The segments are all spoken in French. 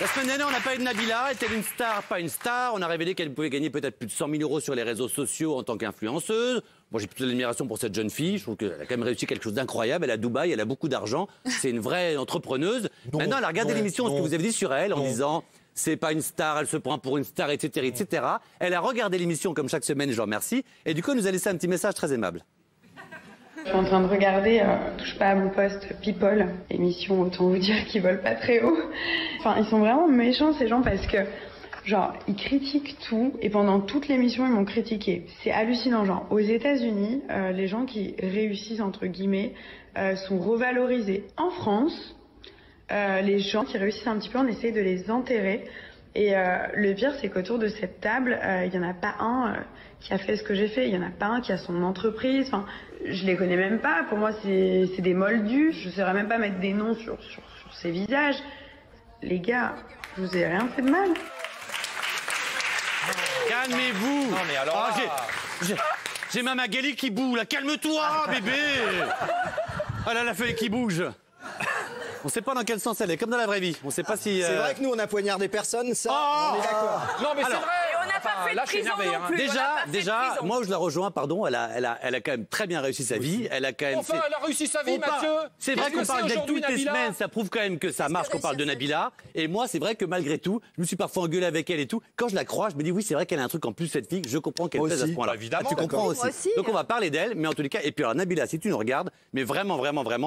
La semaine dernière, on a parlé de Nabila. Est-elle une star, pas une star? On a révélé qu'elle pouvait gagner peut-être plus de 100 000 € sur les réseaux sociaux en tant qu'influenceuse. Moi, j'ai plutôt de l'admiration pour cette jeune fille. Je trouve qu'elle a quand même réussi quelque chose d'incroyable. Elle est à Dubaï, elle a beaucoup d'argent. C'est une vraie entrepreneuse. Maintenant, elle a regardé l'émission, ce que vous avez dit sur elle, en disant... C'est pas une star, elle se prend pour une star, etc., etc. Elle a regardé l'émission comme chaque semaine, je vous remercie. Et du coup, elle nous a laissé un petit message très aimable. Je suis en train de regarder Touche pas à mon poste, People, émission, autant vous dire qu'ils volent pas très haut. Enfin, ils sont vraiment méchants ces gens parce que, genre, ils critiquent tout et pendant toute l'émission, ils m'ont critiqué. C'est hallucinant, genre, aux États-Unis, les gens qui réussissent, entre guillemets, sont revalorisés. En France, les gens qui réussissent un petit peu, on essaye de les enterrer. Et le pire, c'est qu'autour de cette table, il n'y en a pas un qui a fait ce que j'ai fait. Il n'y en a pas un qui a son entreprise. Enfin, je les connais même pas. Pour moi, c'est des moldus. Je ne saurais même pas mettre des noms sur ces visages. Les gars, je vous ai rien fait de mal. Calmez-vous. Non, mais alors j'ai ma Magali qui boue, là. Calme-toi, bébé. Ah là, la feuille qui bouge. On ne sait pas dans quel sens elle est, comme dans la vraie vie. On ne sait pas si... C'est vrai que nous, on a poignardé personne, ça, on est d'accord. Non, mais c'est vrai. Et on n'a pas fait de prison non plus. Déjà, moi où je la rejoins, pardon, elle a quand même très bien réussi sa vie. Elle a quand même... Enfin, elle a réussi sa vie, Mathieu. C'est vrai qu'on parle d'elle toutes les semaines, ça prouve quand même que ça marche qu'on parle de Nabila. Et moi, c'est vrai que malgré tout, je me suis parfois engueulé avec elle et tout. Quand je la crois, je me dis oui, c'est vrai qu'elle a un truc en plus, cette fille. Je comprends qu'elle pèse à ce point-là. Évidemment. Tu comprends aussi. aussi. Donc on va parler d'elle, mais en tous les cas, et puis alors Nabila, si tu nous regardes, mais vraiment,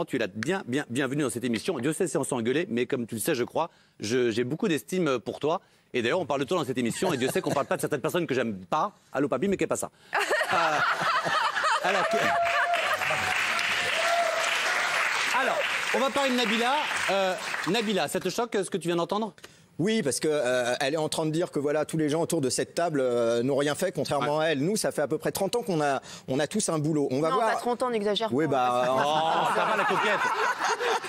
tu es la bienvenue dans cette émission. Dieu sait si on s'est engueulé, mais comme tu le sais, je crois, j'ai beaucoup d'estime pour toi. Et d'ailleurs, on parle de toi dans cette émission, et Dieu sait qu'on parle pas de certaines personnes que j'aime pas. Allô, papy, mais qu'est pas ça. Alors, on va parler de Nabila. Nabila, ça te choque ce que tu viens d'entendre? Oui, parce que elle est en train de dire que voilà, tous les gens autour de cette table n'ont rien fait, contrairement à elle. Nous, ça fait à peu près 30 ans qu'on a tous un boulot. On va voir. Pas 30 ans, n'exagère pas. Oui, bah... ça va la coquette.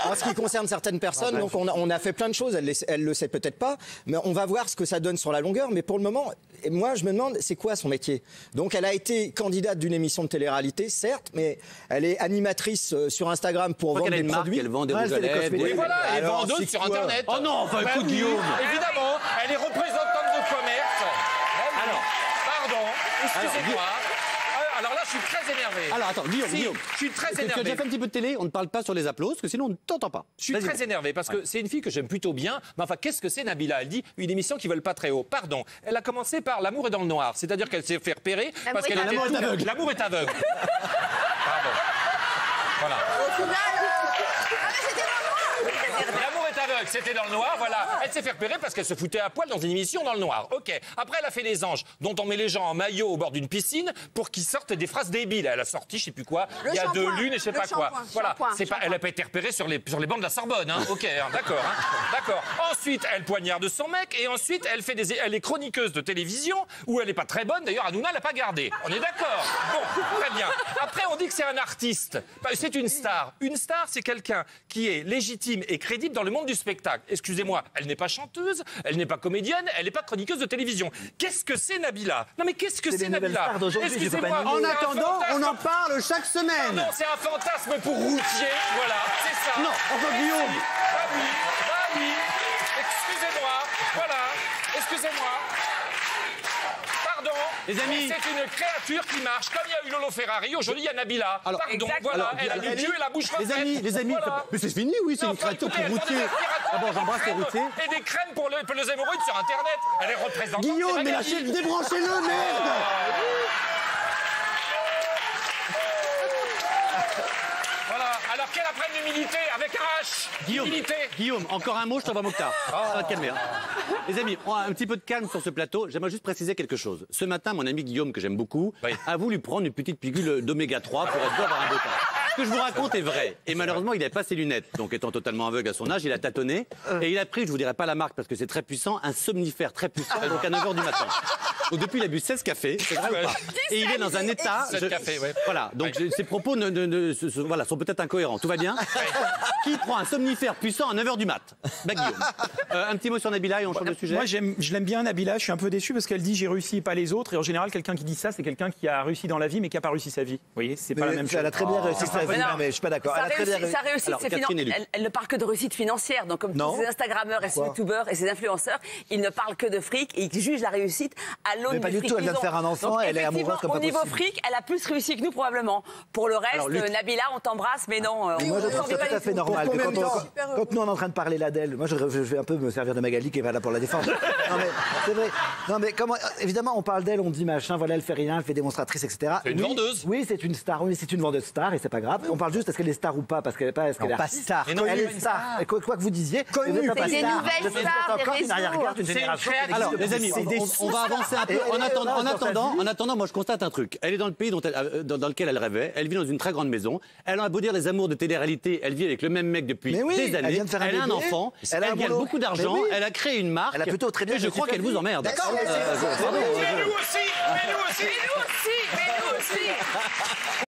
En ce qui concerne certaines personnes, donc on a fait plein de choses, elle le sait peut-être pas, mais on va voir ce que ça donne sur la longueur. Mais pour le moment, moi je me demande, c'est quoi son métier? Donc elle a été candidate d'une émission de télé-réalité, certes, mais elle est animatrice sur Instagram pour vendre des produits. Elle vend des rouges à lèvres. Et voilà, elle est Alors, vendeuse c'est sur quoi Internet. Oh non, enfin écoute, oui, Guillaume. Évidemment, elle est représentante de commerce. Alors, pardon, excusez-moi. Alors là, je suis très énervé. Alors attends, Guillaume, Je suis très tu as énervé. déjà fait un petit peu de télé, on ne parle pas sur les applaudissements, parce que sinon on ne t'entend pas. Je suis très énervé parce que c'est une fille que j'aime plutôt bien. Mais enfin, qu'est-ce que c'est Nabila? Elle dit une émission qui ne vole pas très haut. Pardon. Elle a commencé par L'amour est dans le noir. C'est-à-dire qu'elle s'est fait repérer parce qu'elle était aveugle. L'amour est aveugle. Pardon. Voilà. Au final, L'amour est aveugle, c'était dans le noir, voilà. Elle s'est fait repérer parce qu'elle se foutait à poil dans une émission dans le noir. Ok. Après, elle a fait Les Anges, dont on met les gens en maillot au bord d'une piscine pour qu'ils sortent des phrases débiles. Elle a sorti, je sais plus quoi, il y a 2 lunes et je sais pas quoi. Voilà. Elle a pas été repérée sur les bancs de la Sorbonne, hein. Ok, hein, d'accord, hein. D'accord. Ensuite, elle poignarde son mec et ensuite, elle est chroniqueuse de télévision où elle est pas très bonne. D'ailleurs, Hanouna l'a pas gardée. On est d'accord. Bon, très bien. Après, on dit que c'est un artiste. C'est une star. Une star, c'est quelqu'un qui est légitime et crédible dans le monde du spectacle. Excusez-moi, elle n'est pas chanteuse, elle n'est pas comédienne, elle n'est pas chroniqueuse de télévision. Qu'est-ce que c'est Nabila? Non mais qu'est-ce que c'est Nabila? Excusez-moi. En attendant, on en parle chaque semaine. Non, c'est un fantasme pour routier, voilà, c'est ça. Non, enfin Guillaume. Bah oui, excusez-moi, voilà, excusez-moi. Pardon, les amis, c'est une créature qui marche. Comme il y a eu Lolo Ferrari, aujourd'hui il y a Nabila. Alors, pardon, voilà, elle a du cul et la bouche refaite. Les amis, voilà. mais c'est fini, oui, c'est une créature pour routier. D'abord, j'embrasse les routiers. Et des crèmes pour les hémorroïdes sur Internet. Elle est représentante. Guillaume, mais débranchez-le, merde. Voilà, alors qu'elle apprenne l'humilité avec un H. Guillaume, encore un mot, je t'envoie Mokhtar. Ça va te calmer. Hein. Les amis, on a un petit peu de calme sur ce plateau. J'aimerais juste préciser quelque chose. Ce matin, mon ami Guillaume, que j'aime beaucoup, a voulu prendre une petite pilule d'oméga 3 pour être sûr d'avoir un beau temps. Ce que je vous raconte est vrai. Et malheureusement, il n'a pas ses lunettes. Donc, étant totalement aveugle à son âge, il a tâtonné. Et il a pris, je vous dirai pas la marque parce que c'est très puissant, un somnifère très puissant, donc à 9h du matin. Donc depuis, il a bu 16 cafés, c'est vrai ou pas? Et il est dans un état... 16 cafés, ouais. Voilà, donc ses propos voilà, sont peut-être incohérents. Tout va bien? Qui prend un somnifère puissant à 9h du mat? Bah, Guillaume. Un petit mot sur Nabila et on change de sujet. Moi, je l'aime bien, Nabila. Je suis un peu déçu parce qu'elle dit j'ai réussi, pas les autres. Et en général, quelqu'un qui dit ça, c'est quelqu'un qui a réussi dans la vie, mais qui n'a pas réussi sa vie. Vous voyez, c'est pas la même chose. Elle a très bien réussi sa vie, mais je suis pas d'accord. Sa réussite, Alors, c'est Catherine est élue. elle ne parle que de réussite financière. Donc, comme tous ces Instagrammeurs et ces youtubeurs et ces influenceurs, ils ne parlent que de fric et ils jugent la réussite à l'aune du fric. Mais pas du tout, elle vient de faire un enfant, donc, elle est amoureuse comme pas au niveau possible. fric, elle a plus réussi que nous, probablement. Pour le reste, Nabila, on t'embrasse, mais non. Moi, je trouve ça tout à fait normal. Quand nous, on est en train de parler d'Adèle, moi, je vais un peu me servir de Magali qui va là pour la défendre. Non, mais c'est vrai. Non, mais comment. Évidemment, on parle d'elle, on dit machin, voilà, elle fait rien, elle fait démonstratrice, etc. C'est une vendeuse. Oui, c'est une star, oui, c'est une vendeuse star et c'est pas grave. On parle juste est-ce qu'elle est star ou pas, parce qu'elle est pas. Est-ce qu'elle est pas artiste. star. Elle est star. Et quoi que vous disiez, Connue. vous êtes pas C'est des star. nouvelles Je suis stars des encore une réseaux. arrière-garde d'une génération. Alors, les amis, on va avancer un peu. En attendant, moi, je constate un truc. Elle est dans le pays dans lequel elle rêvait. Elle vit dans une très grande maison. Elle a beau dire les amours de télé-réalité. Elle vit avec le même mec depuis des années. elle vient de faire Elle a un bébé. enfant. Elle a un Elle gagne boulot. beaucoup d'argent. Mais oui. Elle a créé une marque. Elle a plutôt très bien Et je crois réussi qu'elle sa vous vie. emmerde. D'accord. Mais nous aussi, mais nous aussi, mais nous aussi. Mais nous aussi.